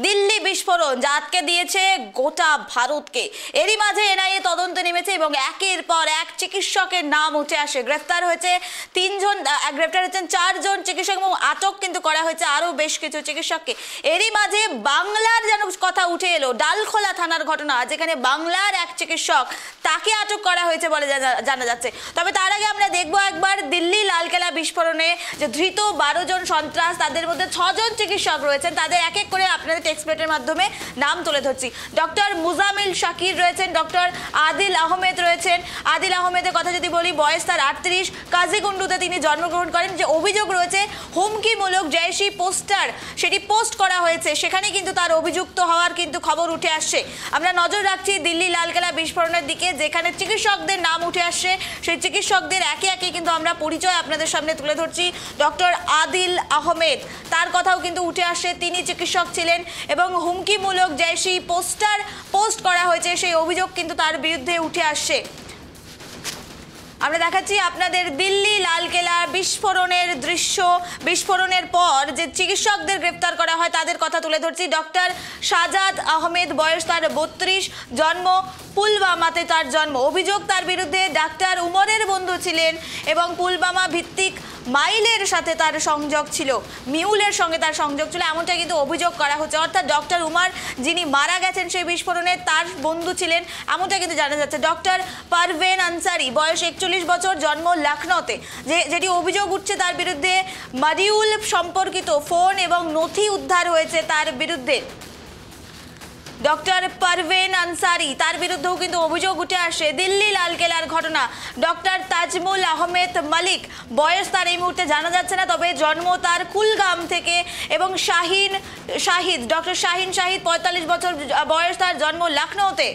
দিল্লি বিস্ফোরণ যা আটকে দিয়েছে গোটা ভারতকে। এরই মাঝে এনআইএ তদন্তে নেমেছে এবং একের পর এক চিকিৎসকের নাম উঠে আসে। গ্রেফতার হয়েছেন 4 জন চিকিৎসক এবং আটক কিন্তু করা হয়েছে আরো বেশ কিছু চিকিৎসককে। এরই মাঝে বাংলার যেন কথা উঠে এলো, ডালখোলা থানার ঘটনা, যেখানে বাংলার এক চিকিৎসক তাকে আটক করা হয়েছে বলে জানা যাচ্ছে। তবে তার আগে আমরা দেখবো একবার দিল্লি লালকেল্লা বিস্ফোরণে যে ধৃত 12 জন সন্ত্রাস, তাদের মধ্যে 6 জন চিকিৎসক রয়েছেন। তাদের এক এক করে আপনাদের টেক্সপ্লেটের মাধ্যমে নাম তুলে ধরছি। ডক্টর মুজামিল শাকির রয়েছেন, ডক্টর আদিল আহমেদ রয়েছেন। আদিল আহমেদের কথা যদি বলি, বয়স তার 38, কাজিগুন্ডুতে তিনি জন্মগ্রহণ করেন। যে অভিযোগ রয়েছে হুমকিমূলক জয়সী পোস্টার সেটি পোস্ট করা হয়েছে, সেখানে কিন্তু তার অভিযুক্ত হওয়ার কিন্তু খবর উঠে আসছে। আমরা নজর রাখছি দিল্লি লালকেল্লা বিস্ফোরণের দিকে, যেখানে চিকিৎসকদের নাম উঠে আসছে। সেই চিকিৎসকদের একে একে কিন্তু আমরা পরিচয় আপনাদের সামনে তুলে ধরছি। ডক্টর আদিল আহমেদ, তার কথাও কিন্তু উঠে আসছে, তিনি চিকিৎসক ছিলেন এবং হুমকিমূলক জয়সী পোস্টার পোস্ট করা হয়েছে সেই অভিযোগ কিন্তু তার বিরুদ্ধে উঠে আসছে। আমরা দেখাচ্ছি আপনাদের দিল্লি লালকেল্লার বিস্ফোরণের দৃশ্য। বিস্ফোরণের পর যে চিকিৎসকদের গ্রেফতার করা হয় তাদের কথা তুলে ধরছি। ডক্টর সাজাদ আহমেদ, বয়স তার 32, জন্ম পুলওয়ামাতে তার জন্ম। অভিযোগ তার বিরুদ্ধে ডাক্তার উমরের বন্ধু ছিলেন এবং পুলওয়ামা ভিত্তিক মাইলের সাথে তার সংযোগ ছিল, মিউলের সঙ্গে তার সংযোগ ছিল, এমনটা কিন্তু অভিযোগ করা হচ্ছে। অর্থাৎ ডক্টর উমর যিনি মারা গেছেন সেই বিস্ফোরণে তার বন্ধু ছিলেন, এমনটা কিন্তু জানা যাচ্ছে। ডক্টর পারভেন আনসারি, বয়স 41 বছর, জন্ম লখনৌতে। যেটি অভিযোগ উঠছে তার বিরুদ্ধে, মডিউল সম্পর্কিত ফোন এবং নথি উদ্ধার হয়েছে তার বিরুদ্ধে। ডক্টর পারভেন আনসারি, তার বিরুদ্ধেও কিন্তু অভিযোগ উঠে আসে। দিল্লি লালকেল্লার ঘটনা, ডক্টর তাজমুল আহমেদ মালিক, বয়স তার এই মুহূর্তে জানা যাচ্ছে না, তবে জন্ম তার কুলগাম থেকে। এবং ডক্টর শাহিন শাহিদ, 45 বছর বয়স তার, জন্ম লখনৌতে।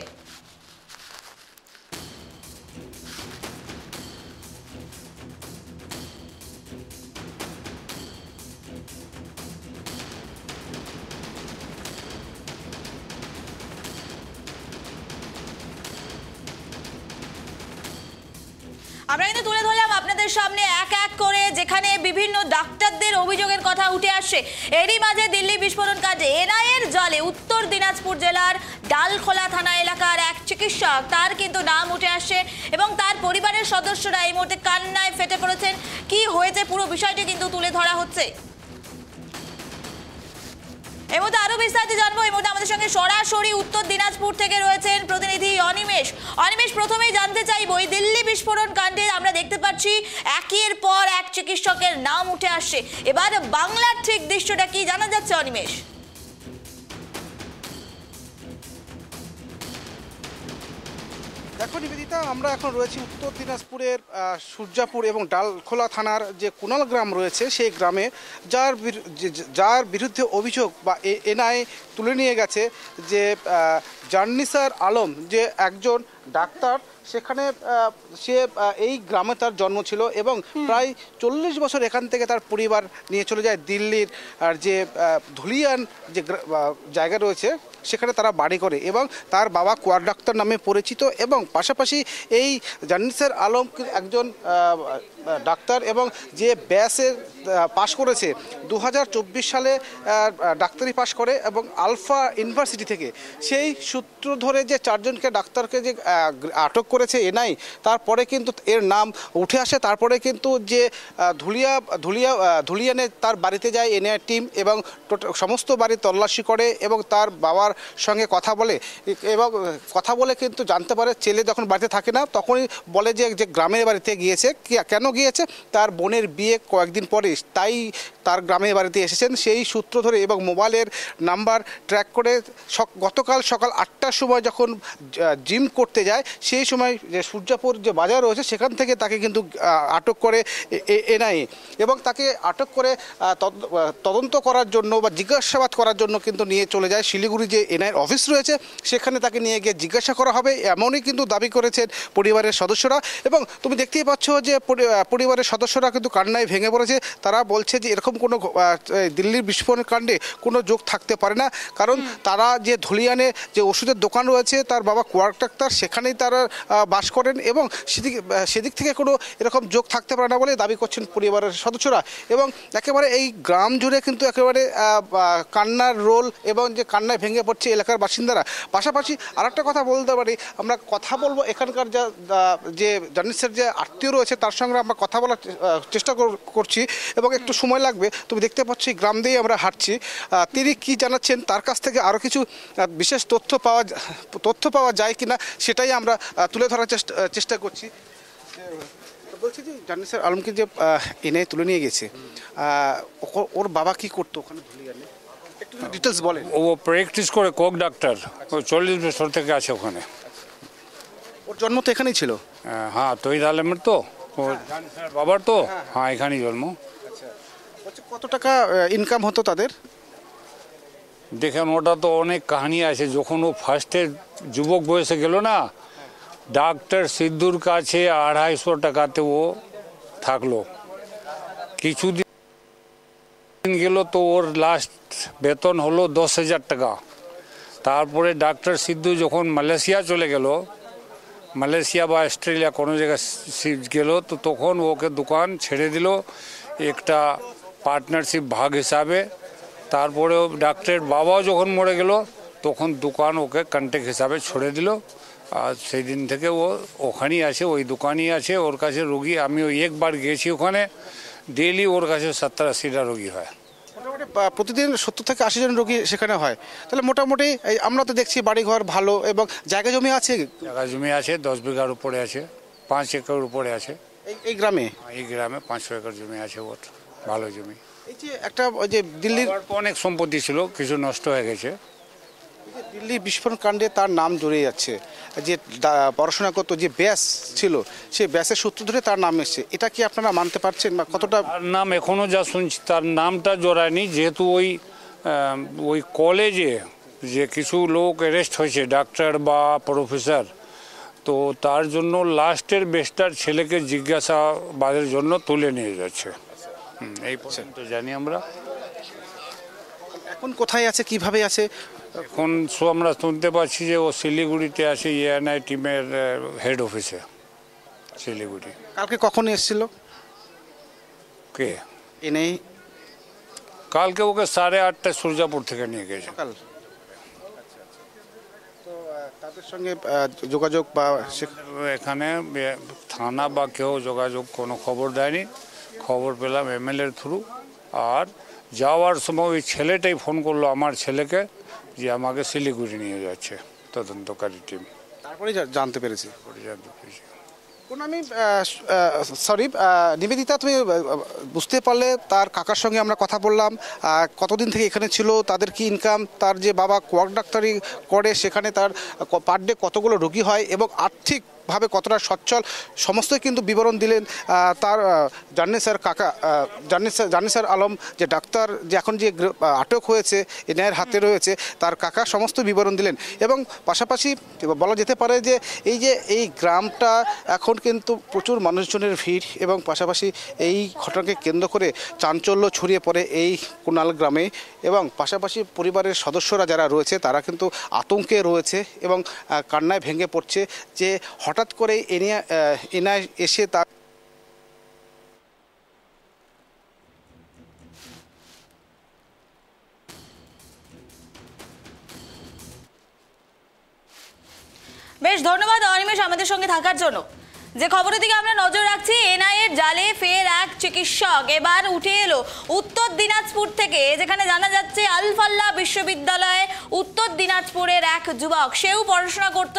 আমরা কিন্তু তুলে ধরলাম আপনাদের সামনে এক এক করে, যেখানে বিভিন্ন ডাক্তারদের অভিযোগের কথা উঠে আসছে। এরই মাঝে দিল্লি বিস্ফোরণ কাজে এনআইএর জালে উত্তর দিনাজপুর জেলার ডালখোলা থানা এলাকার এক চিকিৎসক, তার কিন্তু নাম উঠে আসছে এবং তার পরিবারের সদস্যরা এই মুহূর্তে কান্নায় ফেটে পড়েছেন। কি হয়েছে পুরো বিষয়টি কিন্তু তুলে ধরা হচ্ছে। এই মুহূর্তে আরো বিস্তারিত জানবো। এই মুহূর্তে আমাদের সঙ্গে সরাসরি উত্তর দিনাজপুর থেকে রয়েছেন প্রতিনিধি অনিমেষ। অনিমেষ, প্রথমেই জানতে চাইবো, এই দিল্লি বিস্ফোরণ কাণ্ডে আমরা দেখতে পাচ্ছি একের পর এক চিকিৎসকের নাম উঠে আসছে। এবার বাংলার ঠিক দৃশ্যটা কি জানা যাচ্ছে অনিমেষ? দেখো নিবেদিতা, আমরা এখন রয়েছি উত্তর দিনাজপুরের সূর্যাপুর এবং ডালখোলা থানার যে কুনাল গ্রাম রয়েছে সেই গ্রামে, যার বিরুদ্ধে অভিযোগ বা এনআইএ তুলে নিয়ে গেছে যে জান্নিসার আলম, যে একজন ডাক্তার, সেখানে সে এই গ্রামে তার জন্ম ছিল এবং প্রায় 40 বছর এখান থেকে তার পরিবার নিয়ে চলে যায় দিল্লির আর যে ধুলিয়ান যে জায়গা রয়েছে সেখানে তারা বাড়ি করে এবং তার বাবা কোয়ার ডাক্তার নামে পরিচিত। এবং পাশাপাশি এই জান্নিসার আলম একজন ডাক্তার এবং যে ব্যাসে পাশ করেছে 2024 সালে ডাক্তারি পাশ করে এবং আলফা ইউনিভার্সিটি থেকে। সেই সূত্র ধরে যে 4 জনকে ডাক্তারকে যে আটক করেছে এনআইএ, তারপরে কিন্তু এর নাম উঠে আসে। তারপরে কিন্তু যে ধুলিয়ানে তার বাড়িতে যায় এনআইএ টিম এবং সমস্ত বাড়ি তল্লাশি করে এবং তার বাবার সঙ্গে কথা বলে কিন্তু জানতে পারে ছেলে যখন বাড়িতে থাকে না তখনই বলে যে গ্রামের বাড়িতে গিয়েছে। কেন গিয়েছে? তার বোনের বিয়ে কয়েকদিন পরে, তাই তার গ্রামের বাড়িতে এসেছেন। সেই সূত্র ধরে এবং মোবাইলের নাম্বার ট্র্যাক করে গতকাল সকাল 8টার সময় যখন জিম করতে যায়, সেই সময় যে সূর্যাপুর যে বাজার রয়েছে সেখান থেকে তাকে কিন্তু আটক করে এনআইএ এবং তাকে আটক করে তদন্ত করার জন্য বা জিজ্ঞাসাবাদ করার জন্য কিন্তু নিয়ে চলে যায় শিলিগুড়ি যে এনআইএর অফিস রয়েছে, সেখানে তাকে নিয়ে গিয়ে জিজ্ঞাসা করা হবে, এমনই কিন্তু দাবি করেছেন পরিবারের সদস্যরা। এবং তুমি দেখতেই পাচ্ছ যে পরিবারের সদস্যরা কিন্তু কান্নায় ভেঙে পড়েছে। তারা বলছে যে এরকম কোনো দিল্লির বিস্ফোরণ কাণ্ডে কোনো যোগ থাকতে পারে না, কারণ তারা যে ধুলিয়ানে যে ওষুধের দোকান রয়েছে, তার বাবা কোয়ার্ক ডাক্তার, সেখানেই তারা বাস করেন এবং সেদিক থেকে কোনো এরকম যোগ থাকতে পারে না বলে দাবি করছেন পরিবারের সদস্যরা। এবং একেবারে এই গ্রাম জুড়ে কিন্তু একেবারে কান্নার রোল এবং যে কান্নায় ভেঙে পড়ছে এলাকার বাসিন্দারা। পাশাপাশি আরেকটা কথা বলতে পারি, আমরা কথা বলবো এখানকার যে জার্নালিস্টের যে আত্মীয় রয়েছে তার সঙ্গে আমরা কথা বলার চেষ্টা করছি এবং একটু সময় লাগবে। তুমি দেখতে পাচ্ছ এই গ্রাম দিয়েই আমরা হাঁটছি। তিনি কি জানাচ্ছেন তার কাছ থেকে আরও কিছু বিশেষ তথ্য পাওয়া যায় কিনা সেটাই আমরা তুলে ধরার চেষ্টা করছি। বলছি যে জার্নালিস্ট আলমকে যে এনে তুলে নিয়ে গেছে, ওর বাবা কি করতো ওখানে ধুলিয়ানে, একটু ডিটেলস বলেন। ও প্র্যাকটিস করে কক ডাক্তার, ও 40 বছর থেকে আছে ওখানে। ওর জন্ম তো এখানেই ছিল? হ্যাঁ, তৈরি আলমের তো বাবার তো, হ্যাঁ এখানেই জন্ম। কত টাকা ইনকাম হতো তাদের? দেখেন, ওটা তো অনেক কাহিনী আছে। যখন ও ফার্স্টে যুবক বয়সে গেল না, ডাক্তার সিদ্ধুর কাছে 250 টাকাতে ও থাকলো। কিছুদিন গেল তো ওর লাস্ট বেতন হলো 10,000 টাকা। তারপরে ডাক্তার সিদ্ধু যখন মালয়েশিয়া চলে গেল, মালয়েশিয়া বা অস্ট্রেলিয়া কোনো জায়গায় গেল, তো তখন ওকে দোকান ছেড়ে দিল একটা পার্টনারশিপ ভাগ হিসাবে। তারপরে ডাক্তারের বাবাও যখন মরে গেল, তখন দোকান ওকে কন্ট্যাক্ট হিসাবে ছেড়ে দিল। আর সেই দিন থেকে ও ওখানেই আছে, ওই দোকানই আছে। ওর কাছে রোগী, আমি ওই একবার গেছি ওখানে, ডেইলি ওর কাছে 70-80টা রোগী হয়। মোটামুটি প্রতিদিন 70 থেকে 80 জন রোগী সেখানে হয়। তাহলে মোটামুটি আমরা তো দেখছি বাড়িঘর ভালো এবং জায়গা জমি আছে। জায়গা জমি আছে, 10 বিঘার উপরে আছে, 5 একর উপরে আছে। এই গ্রামে 500 একর জমি আছে, ওর ভালো জমি। এই যে একটা ওই যে দিল্লির অনেক সম্পত্তি ছিল, কিছু নষ্ট হয়ে গেছে। দিল্লি বিস্ফোরণ কাণ্ডে তার নাম জড়িয়ে যাচ্ছে। যে পড়াশোনা করতো যে ব্যাস ছিল, সেই ব্যাসের সূত্র ধরে তার নাম এসছে। এটা কি আপনারা মানতে পারছেন বা কতটা? তার নাম এখনও যা শুনছি, তার নামটা জড়ায়নি, যেহেতু ওই কলেজে যে কিছু লোক অ্যারেস্ট হয়েছে, ডাক্তার বা প্রফেসর, তো তার জন্য লাস্টের বেস্টার ছেলেকে জিজ্ঞাসাবাদের জন্য তুলে নিয়ে যাচ্ছে। এই পর্যন্ত জানি আমরা। এখন কোথায় আছে, কিভাবে আছে? এখন আমরা শুনতে পাচ্ছি যে ও শিলিগুড়িতে আছে, ENI টিমের হেড অফিসে শিলিগুড়ি। কালকে কখন এসেছিল কে এনে? কালকে ওকে 8:30টায় সূর্যাপুর থেকে নিয়ে গেছে। তো তাদের সঙ্গে যোগাযোগ বা এখানে থানা বা কেউ যোগাযোগ কোনো খবর দেয়নি। খবর পেলাম MLA-র থ্রু। আর যাওয়ার সময় ওই ছেলেটাই ফোন করলো আমার ছেলেকে যে আমাকে শিলিগুড়ি নিয়ে যাচ্ছে তদন্তকারী টিম। তারপরে জানতে পেরেছি। কোন আমি সরি নিবেদিতা, তুমি বুঝতে পারলে তার কাকার সঙ্গে আমরা কথা বললাম, কতদিন থেকে এখানে ছিল, তাদের কি ইনকাম, তার যে বাবা কোয়ার্ক ডাক্তারি করে সেখানে তার পার ডে কতগুলো রোগী হয় এবং আর্থিকভাবে কতটা সচ্ছল, সমস্তই কিন্তু বিবরণ দিলেন তার জার্নালিস্ট আলম, যে ডাক্তার যে এখন যে আটক হয়েছে, এনআইয়ের হাতে রয়েছে, তার কাকা সমস্ত বিবরণ দিলেন। এবং পাশাপাশি বলা যেতে পারে যে এই গ্রামটা এখন কিন্তু প্রচুর মানুষজনের ভিড় এবং পাশাপাশি এই ঘটনাকে কেন্দ্র করে চাঞ্চল্য ছড়িয়ে পড়ে এই কুনাল গ্রামে। এবং পাশাপাশি পরিবারের সদস্যরা যারা রয়েছে তারা কিন্তু আতঙ্কে রয়েছে এবং কান্নায় ভেঙে পড়ছে যে হঠাৎ করে এনআই এসে তার বেশ, ধন্যবাদ অনিমেষ আমাদের সঙ্গে থাকার জন্য। যে খবরের দিকে আমরা নজর রাখছি, এনআইএর জালে ফের এক চিকিৎসক এবার উঠে এলো উত্তর দিনাজপুর থেকে, যেখানে জানা যাচ্ছে আলফাল্লাহ বিশ্ববিদ্যালয়ে উত্তর দিনাজপুরের এক যুবক, সেও পড়াশোনা করত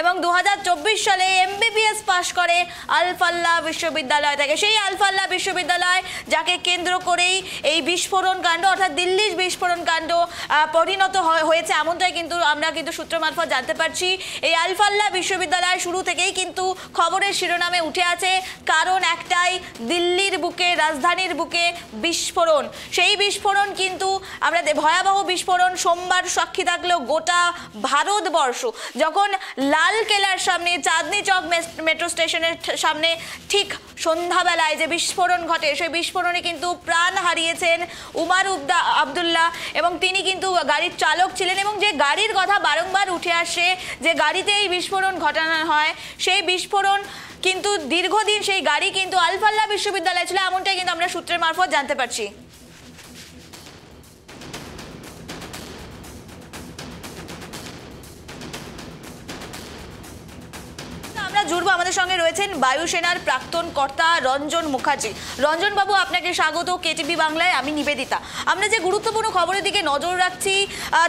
এবং 2024 সালে MBBS পাশ করে আলফাল্লাহ বিশ্ববিদ্যালয় থেকে। সেই আলফাল্লাহ বিশ্ববিদ্যালয় যাকে কেন্দ্র করেই এই বিস্ফোরণ কাণ্ড, অর্থাৎ দিল্লির বিস্ফোরণ কাণ্ড পরিণত হয়েছে, এমনটাই কিন্তু আমরা সূত্র মারফত জানতে পারছি। এই আলফাল্লাহ বিশ্ববিদ্যালয় শুরু থেকেই কিন্তু খবরের শিরোনামে উঠে আছে, কারণ একটাই, দিল্লির বুকে, রাজধানীর বুকে বিস্ফোরণ। সেই বিস্ফোরণ কিন্তু আমরা ভয়াবহ বিস্ফোরণ সোমবার সাক্ষী থাকলো গোটা ভারতবর্ষ, যখন লাল কেলার সামনে, চাঁদনি চক মেট্রো স্টেশনের সামনে ঠিক সন্ধ্যাবেলায় যে বিস্ফোরণ ঘটে, সেই বিস্ফোরণে কিন্তু প্রাণ হারিয়েছেন উমার আবদুল্লাহ, এবং তিনি কিন্তু গাড়ির চালক ছিলেন। এবং যে গাড়ির কথা বারংবার উঠে আসে, যে গাড়িতে এই বিস্ফোরণ ঘটানো হয়, সেই বিস্ফোরণ কিন্তু দীর্ঘদিন সেই গাড়ি কিন্তু আলফাল্লা বিশ্ববিদ্যালয় ছিল, এমনটাই কিন্তু আমরা সূত্রের মারফত জানতে পারছি। আমরা জুড়বো, আমাদের সঙ্গে রয়েছেন বায়ুসেনার প্রাক্তন কর্তা রঞ্জন মুখার্জি। রঞ্জন বাবু, আপনাকে স্বাগত কেটিভি বাংলায়। আমি নিবেদিতা। আমরা যে গুরুত্বপূর্ণ খবরের দিকে নজর রাখছি,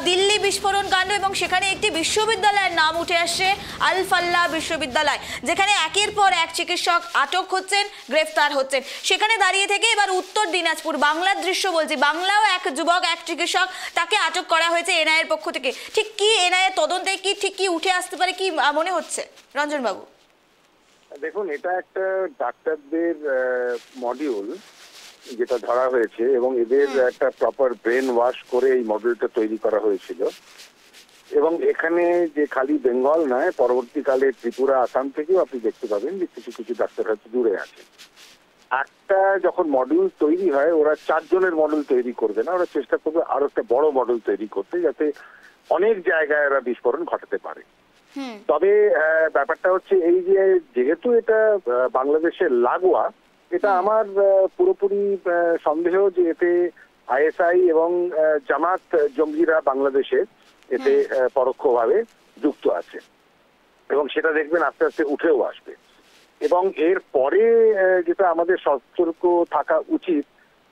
দিল্লি বিস্ফোরণ কাণ্ড, এবং সেখানে একটি বিশ্ববিদ্যালয়ের নাম উঠে আসছে, আলফাল্লা বিশ্ববিদ্যালয়, যেখানে একের পর এক চিকিৎসক আটক হচ্ছেন, গ্রেফতার হচ্ছেন। সেখানে দাঁড়িয়ে থেকে এবার উত্তর দিনাজপুর, বাংলার দৃশ্য বলছি, বাংলাও এক যুবক, এক চিকিৎসক, তাকে আটক করা হয়েছে এনআইএর পক্ষ থেকে। ঠিক কি এনআইএ তদন্তে কি ঠিক কি উঠে আসতে পারে, কি মনে হচ্ছে রঞ্জন বাবু? দেখুন, এটা একটা ডাক্তারদের মডিউল যেটা ধরা হয়েছে, এবং এদের একটা প্রপার ব্রেন ওয়াশ করে এই মডিউলটা তৈরি করা হয়েছিল। এবং এখানে যে খালি বেঙ্গল নয়, পরবর্তীকালে ত্রিপুরা, আসাম থেকেও আপনি দেখতে পাবেন যে কিছু কিছু ডাক্তার হয়তো দূরে আছে। একটা যখন মডিউল তৈরি হয়, ওরা 4 জনের মডিউল তৈরি করবে না, ওরা চেষ্টা করবে আরো একটা বড় মডিউল তৈরি করতে, যাতে অনেক জায়গায় ওরা বিস্ফোরণ ঘটাতে পারে। তবে ব্যাপারটা হচ্ছে এই যে, যেহেতু এটা বাংলাদেশের লাগোয়া, এটা আমার পুরোপুরি সন্দেহ যে এতে আইএসআই এবং জামাত জঙ্গিরা বাংলাদেশে এতে পরোক্ষভাবে যুক্ত আছে, এবং সেটা দেখবেন আস্তে আস্তে উঠেও আসবে। এবং এর পরে যেটা আমাদের সতর্ক থাকা উচিত,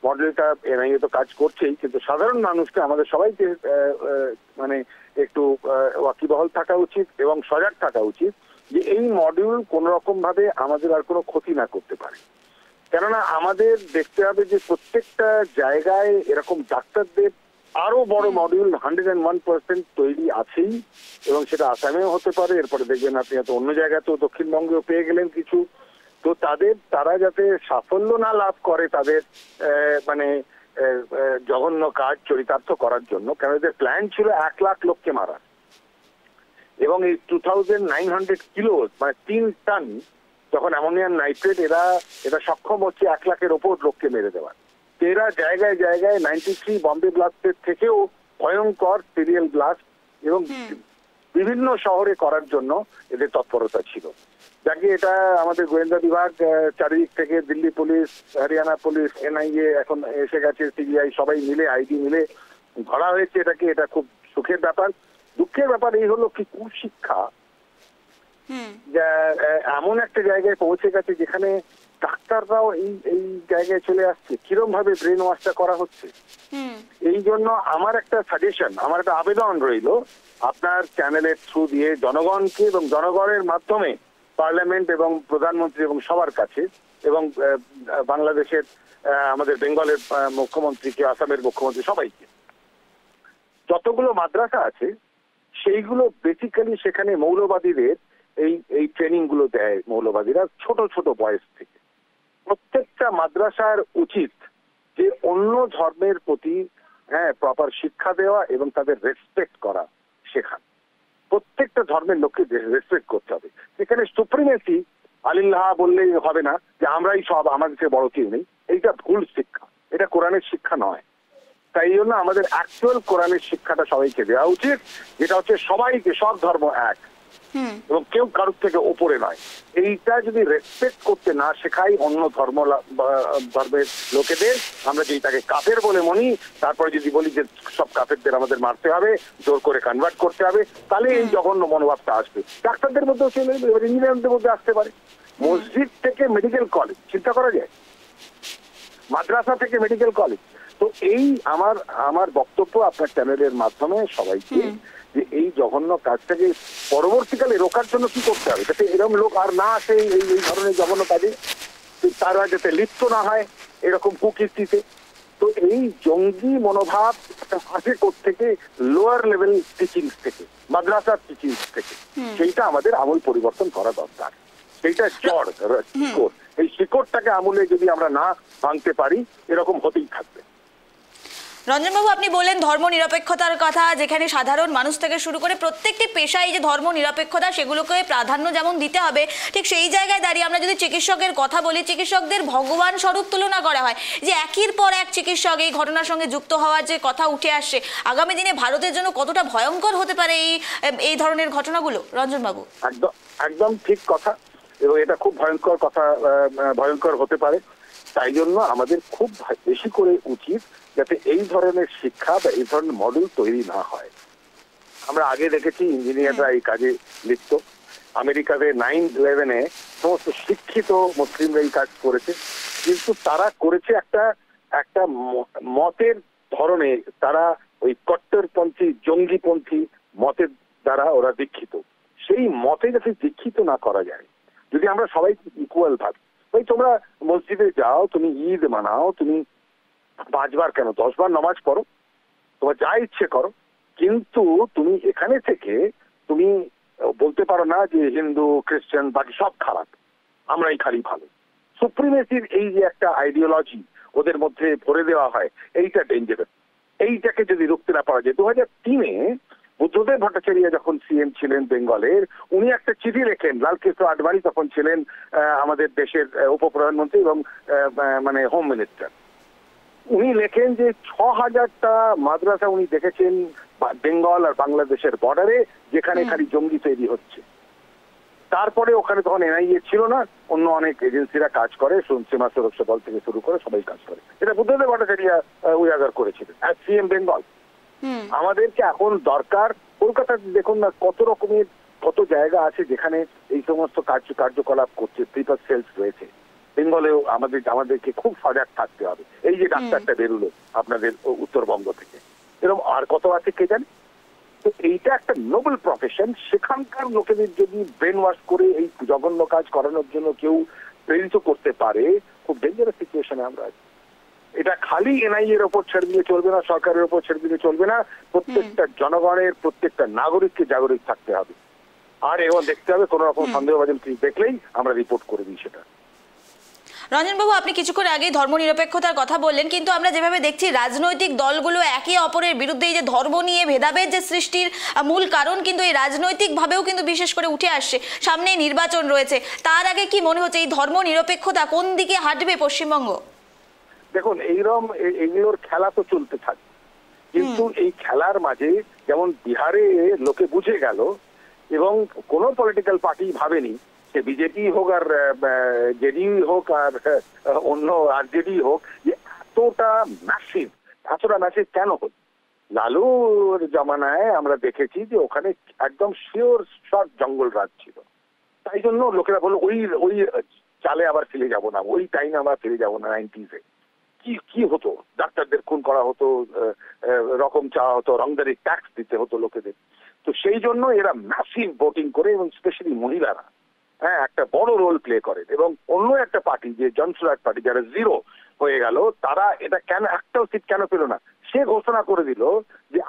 মডেলটা এনআইএ তো কাজ করছেই, কিন্তু সাধারণ মানুষকে, আমাদের সবাইকে মানে একটু ওয়াকিবহাল থাকা উচিত এবং সজাগ থাকা উচিত যে এই মডিউল কোন রকম ভাবে আমাদের আর কোনো ক্ষতি না করতে পারে। কেননা আমাদের দেখতে হবে যে প্রত্যেকটা জায়গায় এরকম ডাক্তারদের আরো বড় মডিউল 101% তৈরি আছেই, এবং সেটা আসামেও হতে পারে, এরপরে দেখবেন আপনি হয়তো অন্য জায়গাতেও, দক্ষিণবঙ্গেও পেয়ে গেলেন কিছু। তো তারা যাতে সাফল্য না লাভ করে তাদের মানে জঘন্য কাজ চরিতার্থ করার জন্য, কেন এদের প্ল্যান ছিল 1 লাখ লোককে মারা, এবং এই 2900 কিলো মানে 3 টন যখন অ্যামোনিয়াম নাইট্রেট, এরা সক্ষম হচ্ছে 1 লাখের ওপর লোককে মেরে দেওয়ার। এরা জায়গায় জায়গায় 93 বম্বে ব্লাস্টের থেকেও ভয়ঙ্কর সিরিয়াল ব্লাস্ট এবং বিভিন্ন শহরে করার জন্য এদের তৎপরতা ছিল। যাকে এটা আমাদের গোয়েন্দা বিভাগ চারিদিক থেকে, Delhi police, Haryana police, NIA এখন এসে গেছে, সিবিআই, সবাই মিলে, আইডি মিলে ধরা হয়েছে এটাকে। এটা খুব সুখের ব্যাপার। দুঃখের ব্যাপার এই হলো কি, কুশিক্ষা এমন একটা জায়গায় পৌঁছে গেছে যেখানে ডাক্তাররাও এই জায়গায় চলে আসছে। কিরম ভাবে ব্রেন ওয়াশটা করা হচ্ছে, এই জন্য আমার একটা সাজেশন, আমার একটা আবেদন রইল আপনার চ্যানেলের থ্রু দিয়ে জনগণকে, এবং জনগণের মাধ্যমে পার্লামেন্ট এবং প্রধানমন্ত্রী এবং সবার কাছে, এবং বাংলাদেশের আমাদের বেঙ্গলের মুখ্যমন্ত্রীকে, আসামের মুখ্যমন্ত্রী, সবাইকে, যতগুলো মাদ্রাসা আছে সেইগুলো বেসিক্যালি সেখানে মৌলবাদীদের এই ট্রেনিং গুলো দেয়। মৌলবাদীরা ছোট ছোট বয়স থেকে, প্রত্যেকটা মাদ্রাসার উচিত যে অন্য ধর্মের প্রতি প্রপার শিক্ষা দেওয়া এবং তাদের রেসপেক্ট করা শেখান। প্রত্যেকটা ধর্মের লোককে রেসপেক্ট করতে হবে। এখানে সুপ্রিমেসি আলিল্লাহ বললেই হবে না যে আমরাই সব, আমাদের চেয়ে বড় কেউ নেই। এইটা ভুল শিক্ষা, এটা কোরআনের শিক্ষা নয়। তাই জন্য আমাদের অ্যাকচুয়াল কোরআনের শিক্ষাটা সবাইকে দেওয়া উচিত, যেটা হচ্ছে সবাইকে, সব ধর্ম এক, এবং কেউ কারোর থেকে ওপরে নয়। এইটা যদি রেসপেক্ট করতে না শেখাই অন্য ধর্মের লোকেদের, আমরা যদি তাকে কাফের বলে মনি, তারপরে যদি বলি যে সব কাফেরদের আমাদের মারতে হবে, জোর করে কনভার্ট করতে হবে, তাহলে এই জঘন্য মনোভাবটা আসবে। ডাক্তারদের মধ্যেও চলে যাবে, এবার ইঞ্জিনিয়ারদের মধ্যে আসতে পারে। মসজিদ থেকে মেডিকেল কলেজ, চিন্তা করা যায়, মাদ্রাসা থেকে মেডিকেল কলেজ। তো এই আমার বক্তব্য আপনার চ্যানেলের মাধ্যমে সবাইকে, যে এই জঘন্য কাজটাকে পরবর্তীকালে রোকার জন্য কি করতে হবে, যাতে এরকম লোক আর না আসে এই ধরনের জঘন্য কাজে, তারা যাতে লিপ্ত না হয় এরকম কুকীর্তিতে। তো এই জঙ্গি মনোভাব আসে থেকে লোয়ার লেভেল টিচিংস থেকে, মাদ্রাসার টিচিংস থেকে, সেইটা আমাদের আমূল পরিবর্তন করা দরকার। সেইটা জড় শিকড়। এই শিকড়টাকে আমূলে যদি আমরা না ভাঙতে পারি এরকম হতেই থাকবে। রঞ্জনবাবু, আপনি বললেন ধর্ম নিরপেক্ষতার কথা, যেখানে সাধারণ মানুষ থেকে শুরু করে প্রত্যেকটি পেশায় যে ধর্ম নিরপেক্ষতা সেগুলোকে প্রাধান্য যেমন দিতে হবে, ঠিক সেই জায়গায় দাঁড়িয়ে আমরা যদি চিকিৎসকের কথা বলি, চিকিৎসকদের ভগবান স্বরূপ তুলনা করা হয়, যে একের পর এক চিকিৎসক এই ঘটনার সঙ্গে যুক্ত হওয়ার যে কথা উঠে আসছে, আগামী দিনে ভারতের জন্য কতটা ভয়ঙ্কর হতে পারে এই ধরনের ঘটনাগুলো? রঞ্জনবাবু, একদম একদম ঠিক কথা, এবং এটা খুব ভয়ঙ্কর কথা, ভয়ঙ্কর হতে পারে। তাই জন্য আমাদের খুব বেশি করে উচিত যাতে এই ধরনের শিক্ষা বা এই ধরনের মডেল তৈরি না হয়। আমরা আগে দেখেছি ইঞ্জিনিয়াররা এই কাজে লিপ্ত। আমেরিকাতে 9/11-এ সমস্ত শিক্ষিত মুসলিমরা এই কাজ করেছে, কিন্তু তারা করেছে একটা মতের ধরনে, তারা ওই কট্টরপন্থী জঙ্গিপন্থী মতের দ্বারা ওরা দীক্ষিত। সেই মতে যাতে দীক্ষিত না করা যায়, যদি আমরা সবাই ইকুয়াল ভাবি, ওই তোমরা মসজিদে যাও, তুমি ঈদ মানাও, তুমি 5 বার কেন 10 বার নামাজ পড়ো, তোমার যা ইচ্ছে করো, কিন্তু তুমি এখানে থেকে তুমি বলতে পারো না যে হিন্দু খ্রিস্টান বাকি সব খারাপ, আমরাই খালি ভালো। সুপ্রিমেসির এই যে একটা আইডিওলজি ওদের মধ্যে ভরে দেওয়া হয়, এইটা ডেঞ্জারাস। এইটাকে যদি রুখতে না পারা যায়, 2003-এ বুদ্ধদেব ভট্টাচার্য যখন সিএম ছিলেন বেঙ্গলের, উনি একটা চিঠি লেখেন, লালকৃষ্ণ আডবাণী তখন ছিলেন আমাদের দেশের উপপ্রধানমন্ত্রী এবং মানে হোম মিনিস্টার। উনি লেখেন যে 6000টা মাদ্রাসা উনি দেখেছেন বেঙ্গল আর বাংলাদেশের বর্ডারে, যেখানে খালি জঙ্গি তৈরি হচ্ছে। তারপরে ওখানে তখন এনআইএ ছিল না, অন্য অনেক এজেন্সিরা কাজ করে, সীমা সুরক্ষা বল থেকে শুরু করে সবাই কাজ করে। এটা বুদ্ধদেব ভট্টাচার্য উজাগার করেছিলেন অ্যাজ সিএম বেঙ্গল। আমাদেরকে এখন দরকার, কলকাতাতে দেখুন না কত জায়গা আছে যেখানে এই সমস্ত কার্যকলাপ করছে, স্লিপার সেলস রয়েছে। বেঙ্গলেও আমাদেরকে খুব সজাগ থাকতে হবে। এই যে ডাক্তারটা বেরোলো আপনাদের উত্তরবঙ্গ থেকে, এরকম আর কত আছে কে জানে। তো এইটা একটা নোবেল প্রফেশন, সেখানকার লোকেদের যদি ব্রেন ওয়াশ করে এই জঘন্য কাজ করানোর জন্য কেউ প্রেরিত করতে পারে, খুব ডেঞ্জারাস সিচুয়েশনে আমরা আছি। এটা খালি এনআইএর ওপর ছেড়ে দিয়ে চলবে না, সরকারের ওপর ছেড়ে দিলে চলবে না, প্রত্যেকটা জনগণের, প্রত্যেকটা নাগরিককে জাগরিক থাকতে হবে। আর এবং দেখতে হবে কোন রকম সন্দেহভাজন কিছু দেখলেই আমরা রিপোর্ট করে দিই সেটা। রঞ্জনবাবু, আপনি কিছুক্ষণ আগেই ধর্মনিরপেক্ষতার কথা বললেন, কিন্তু আমরা যেভাবে দেখছি রাজনৈতিক দলগুলো একে অপরের বিরুদ্ধে, এই যে ধর্ম নিয়ে ভেদাভেদ যে সৃষ্টির মূল কারণ কিন্তু এই রাজনৈতিকভাবেও কিন্তু বিশেষ করে উঠে আসছে। সামনে নির্বাচন রয়েছে, তার আগে কি মনে হচ্ছে এই ধর্মনিরপেক্ষতা কোন দিকে হাঁটবে পশ্চিমবঙ্গ? দেখুন, এইগুলোর খেলা তো চলতে থাকে, কিন্তু এই খেলার মাঝে যেমন বিহারে লোকে বুঝে গেল এবং কোন পলিটিক্যাল পার্টি ভাবেনি, সে বিজেপি হোক আর জেডিইউ হোক আর অন্য আরজেডি হোক, যে এতটা ম্যাসিভ কেন হল। লালুর জামানায় আমরা দেখেছি যে ওখানে একদম শিওর শর্ট জঙ্গল রাজ ছিল, তাই জন্য লোকেরা বললো ওই চালে আবার ফিরে যাব না, ওই টাইমে আবার ফিরে যাব না। 90s-এ কি হতো, ডাক্তারদের খুন করা হতো, রকম চাওয়া হতো, রংদারি ট্যাক্স দিতে হতো লোকেদের। তো সেই জন্য এরা ম্যাসিভ ভোটিং করে এবং স্পেশালি মহিলারা একটা বড় রোল প্লে করে। এবং অন্য একটা পার্টি যে জনসুরাট পার্টি, যারা জিরো হয়ে গেল, তারা এটা কেন একটাও সিট কেন পেল না, সে ঘোষণা করে দিল যে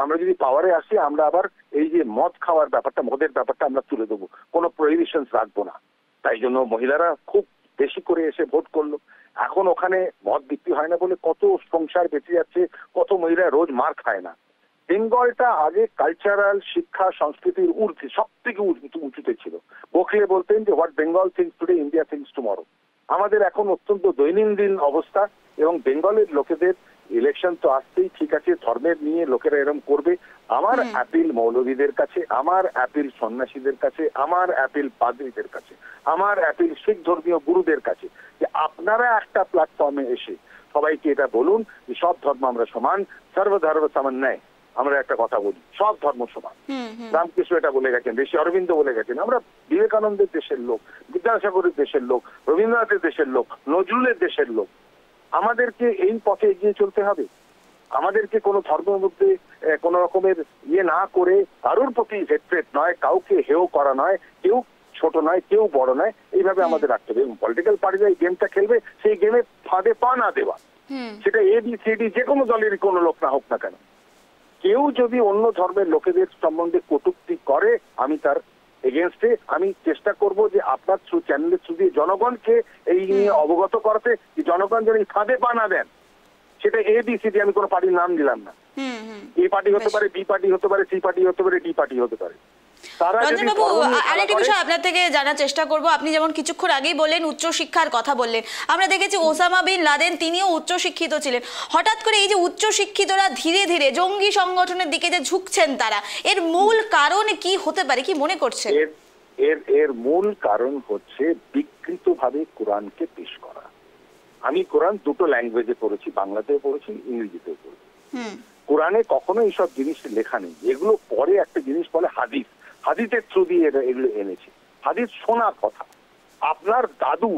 আমরা যদি পাওয়ারে আসি, আমরা আবার এই যে মদ খাওয়ার ব্যাপারটা, মদের ব্যাপারটা আমরা তুলে দেবো, কোনো প্রহিবিশনস রাখবো না। তাই জন্য মহিলারা খুব বেশি করে এসে ভোট করলো। এখন ওখানে মদ বিক্রি হয় না বলে কত সংসার বেঁচে যাচ্ছে, কত মহিলা রোজ মার খায় না। বেঙ্গলটা আগে কালচারাল শিক্ষা সংস্কৃতির ঊর্ধ্বে সব থেকে উঁচুতে ছিল। গোখলে বলতেন যে what Bengal things today, India things tomorrow. আমাদের এখন অত্যন্ত দৈনন্দিন অবস্থা, এবং বেঙ্গলের লোকেদের ইলেকশন তো আসতেই, ঠিক আছে, ধর্মের নিয়ে লোকেরা এরকম করবে। আমার অ্যাপিল মৌলবীদের কাছে, আমার অ্যাপিল সন্ন্যাসীদের কাছে, আমার অ্যাপিল পাদ্রীদের কাছে, আমার অ্যাপিল শিখ ধর্মীয় গুরুদের কাছে, যে আপনারা একটা প্ল্যাটফর্মে এসে সবাইকে এটা বলুন যে সব ধর্ম আমরা সমান, সর্বধর্ম সমন্বয়। আমরা একটা কথা বলি, সব ধর্ম সমান। রামকৃষ্ণ এটা বলে গেছেন, ঋষি অরবিন্দ বলে গেছেন। আমরা বিবেকানন্দের দেশের লোক, বিদ্যাসাগরের দেশের লোক, রবীন্দ্রনাথের দেশের লোক, নজরুলের দেশের লোক। আমাদেরকে এই পথে এগিয়ে চলতে হবে। আমাদেরকে কোনো ধর্মের মধ্যে কোন রকমের না করে, কারোর প্রতি হেট্রেট নয়, কাউকে হেয় করা নয়, কেউ ছোট নয়, কেউ বড় নয়, এইভাবে আমাদের রাখতে হবে। এবং পলিটিক্যাল পার্টিরা এই গেমটা খেলবে, সেই গেমে ফাঁদে পা না দেওয়া, সেটা ABCD যে কোনো দলের কোনো লোক না হোক না কেন। কেউ যদি অন্য ধর্মের লোকেদের সম্বন্ধে কটূক্তি করে, আমি তার এগেনস্টে আমি চেষ্টা করব যে আপনার চ্যানেলের থ্রু দিয়ে জনগণকে এই নিয়ে অবগত করাতে, জনগণ যেন এই ফাঁদে পা না দেন। সেটা ABCD, আমি কোনো পার্টির নাম দিলাম না। এ পার্টি হতে পারে, বি পার্টি হতে পারে, সি পার্টি হতে পারে, ডি পার্টি হতে পারে। রঞ্জনবাবু, আরেকটি বিষয় আপনার থেকে জানার চেষ্টা করব। আপনি যেমন কিছুক্ষণ আগেই বললেন উচ্চশিক্ষার কথা বললেন, আমরা দেখেছি ওসামা বিন লাদেন তিনিও উচ্চশিক্ষিত ছিলেন। হঠাৎ করে এই যে উচ্চশিক্ষিতরা ধীরে ধীরে জঙ্গি সংগঠনের দিকে যে ঝুঁকছেন, তারা এর মূল কারণ কি হতে পারে, কি মনে করছেন? এর মূল কারণ হচ্ছে বিকৃতভাবে কোরআনকে পেশ করা। আমি কোরআন দুটো ল্যাঙ্গুয়েজে পড়েছি, বাংলাতেও পড়েছি, ইংরেজিতেও পড়েছি। কোরআনে কখনো এইসব জিনিস লেখা নেই। এগুলো পরে একটা জিনিস বলে হাদিস, হাদিসের থ্রু দিয়ে এগুলো এনেছে। হাদিস শোনার কথা। আপনার দাদু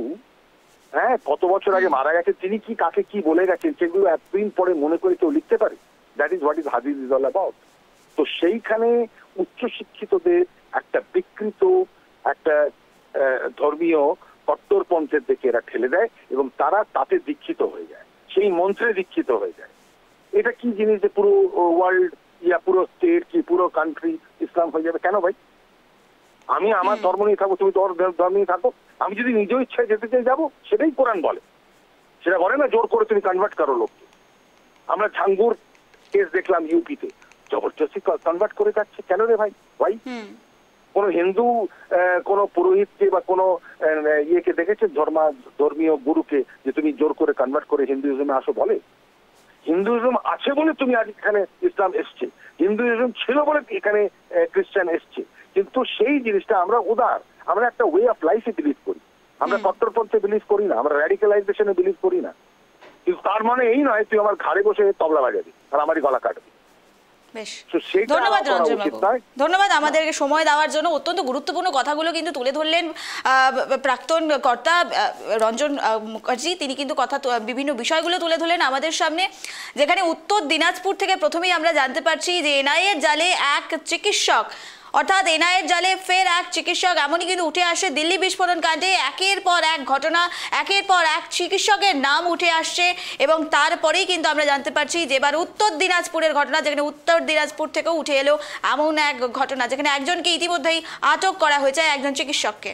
কত বছর আগে মারা গেছে, তিনি কি কাকে কি বলে গেছেন, সেগুলো এতদিন পরে মনে করে কেউ লিখতে পারে? দ্যাট ইজ হোয়াট ইজ হাদিস ইজ অল অ্যাবাউট। তো সেইখানে উচ্চশিক্ষিতদের একটা বিকৃত একটা ধর্মীয় কট্টরপন্থের দিকে এরা ঠেলে দেয় এবং তারা তাতে দীক্ষিত হয়ে যায়, সেই মন্ত্রে দীক্ষিত হয়ে যায়। এটা কি জিনিস যে পুরো ওয়ার্ল্ড পুরো স্টেট কি পুরো কান্ট্রি ইসলাম হয়ে যাবে? কেন ভাই? আমি আমার ধর্ম নিয়ে থাকবো, তুমি তোর ধর্ম নিয়ে থাকো। আমি যদি নিজ ইচ্ছায় যেতে চাই যাবো, সেটাই কোরআন বলে। সেটা বলে না জোর করে তুমি কনভার্ট করো লোককে। আমরা ঝাঙ্গুর কেস দেখলাম ইউপিতে, জবরদস্তি কনভার্ট করে যাচ্ছে। কেন রে ভাই? ভাই কোন হিন্দু কোন পুরোহিতকে বা কোন ইয়েকে দেখেছে ধর্মীয় গুরুকে যে তুমি জোর করে কনভার্ট করে হিন্দুইজমে আসো বলে? হিন্দুইজম আছে বলে তুমি আজ এখানে ইসলাম এসছে, হিন্দুইজম ছিল বলে এখানে খ্রিস্টান এসছে। কিন্তু সেই জিনিসটা আমরা উদার, আমরা একটা ওয়ে অফ লাইফে বিলিভ করি, আমরা কট্টরপন্থে বিলিভ করি না, আমরা র্যাডিক্যালাইজেশনে বিলিভ করি না। কিন্তু তার মানে এই নয় তুই আমার ঘাড়ে বসে তবলা বাজাবি আর আমারই গলা কাটবি। ধন্যবাদ রঞ্জনবাবু, ধন্যবাদ আমাদেরকে সময় দেওয়ার জন্য। অত্যন্ত গুরুত্বপূর্ণ কথাগুলো কিন্তু তুলে ধরলেন প্রাক্তন কর্তা রঞ্জন মুখার্জি। তিনি কিন্তু বিভিন্ন বিষয়গুলো তুলে ধরলেন আমাদের সামনে, যেখানে উত্তর দিনাজপুর থেকে প্রথমেই আমরা জানতে পারছি যে এনআইএর জালে এক চিকিৎসক, অর্থাৎ এনআইএর জালে ফের এক চিকিৎসক, এমনই কিন্তু উঠে আসে দিল্লি বিস্ফোরণ কাণ্ডে। একের পর এক ঘটনা, একের পর এক চিকিৎসকের নাম উঠে আসছে এবং তারপরেই কিন্তু আমরা জানতে পারছি যে এবার উত্তর দিনাজপুরের ঘটনা, যেখানে উত্তর দিনাজপুর থেকেও উঠে এলো এমন এক ঘটনা যেখানে একজনকে ইতিমধ্যেই আটক করা হয়েছে, একজন চিকিৎসককে।